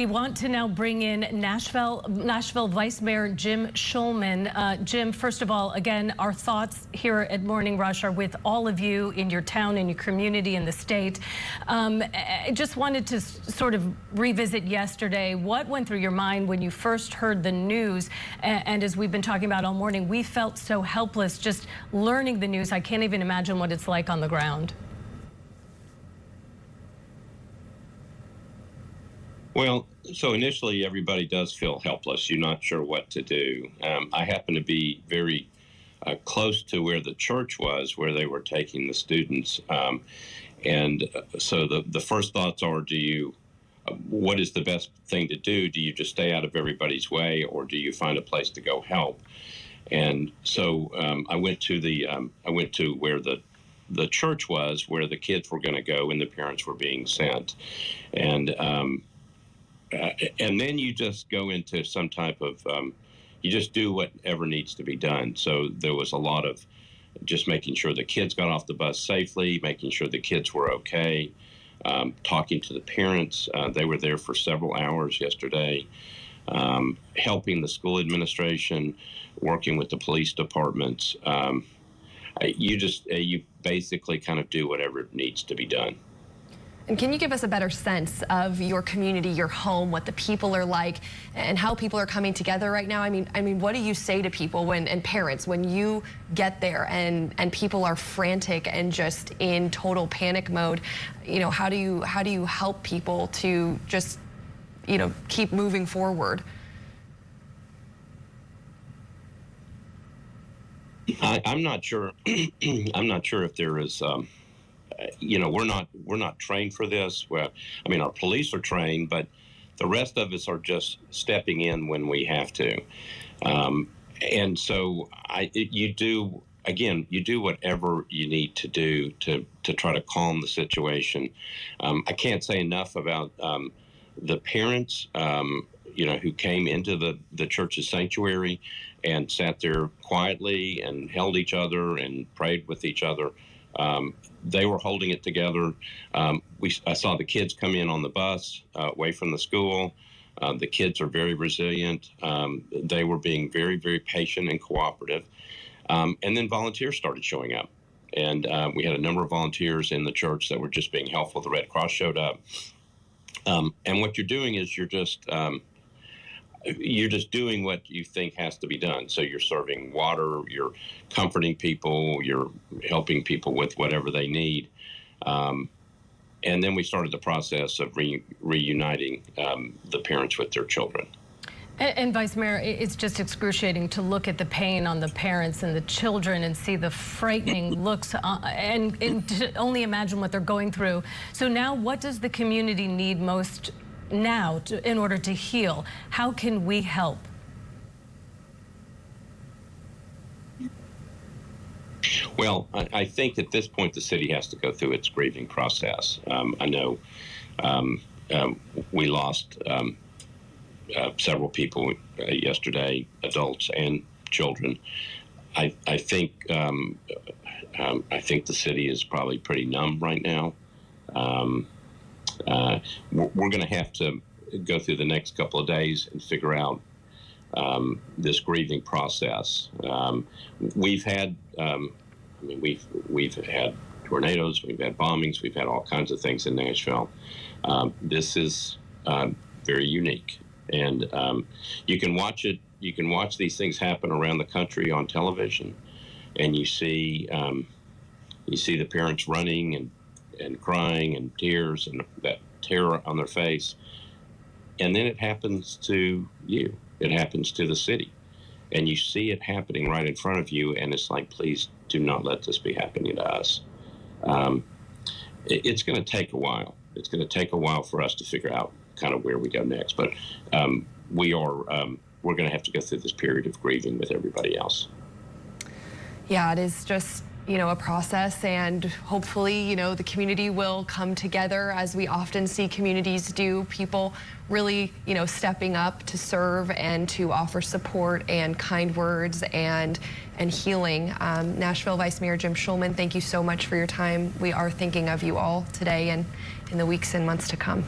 We want to now bring in Nashville Vice Mayor Jim Schulman. Jim, first of all, again, our thoughts here at Morning Rush are with all of you in your town, in your community, in the state. I just wanted to sort of revisit yesterday. What went through your mind when you first heard the news? And as we've been talking about all morning, we felt so helpless just learning the news. I can't even imagine what it's like on the ground. Well, so initially everybody does feel helpless. You're not sure what to do. I happen to be very close to where the church was, where they were taking the students. So the first thoughts are, what is the best thing to do? Do you just stay out of everybody's way, or do you find a place to go help? And so I went to where the church was, where the kids were going to go and the parents were being sent. And then you just go into some type of, you just do whatever needs to be done. So there was a lot of just making sure the kids got off the bus safely, making sure the kids were okay, talking to the parents. They were there for several hours yesterday, helping the school administration, working with the police departments. You basically kind of do whatever needs to be done. And can you give us a better sense of your community, your home, what the people are like, and how people are coming together right now? I mean, what do you say to people and parents when you get there and people are frantic and just in total panic mode? You know, how do you help people to just, keep moving forward? I'm not sure. I'm not sure if there is. We're not trained for this. Well, I mean, our police are trained, but the rest of us are just stepping in when we have to. And so you do whatever you need to do to try to calm the situation. I can't say enough about the parents, who came into the church's sanctuary and sat there quietly and held each other and prayed with each other. They were holding it together. I saw the kids come in on the bus away from the school. The kids are very resilient. They were being very, very patient and cooperative. And then volunteers started showing up. And we had a number of volunteers in the church that were just being helpful. The Red Cross showed up. And what you're doing is you're just doing what you think has to be done. So you're serving water, you're comforting people, you're helping people with whatever they need. And then we started the process of reuniting the parents with their children. And Vice Mayor, it's just excruciating to look at the pain on the parents and the children and see the frightening looks and to only imagine what they're going through. So now what does the community need most now in order to heal? How can we help? Well, I think at this point the city has to go through its grieving process. I know we lost several people yesterday, adults and children. I think the city is probably pretty numb right now. We're going to have to go through the next couple of days and figure out this grieving process. We've had tornadoes, we've had bombings, we've had all kinds of things in Nashville. This is very unique, and you can watch it. You can watch these things happen around the country on television, and you see the parents running and crying and tears and that terror on their face. And then it happens to you. It happens to the city. And you see it happening right in front of you, and it's like, please do not let this be happening to us. It's going to take a while. It's going to take a while for us to figure out kind of where we go next. But we're going to have to go through this period of grieving with everybody else. Yeah, it is just a process, and hopefully, the community will come together as we often see communities do. People really, stepping up to serve and to offer support and kind words and healing. Nashville Vice Mayor Jim Schulman, thank you so much for your time. We are thinking of you all today and in the weeks and months to come.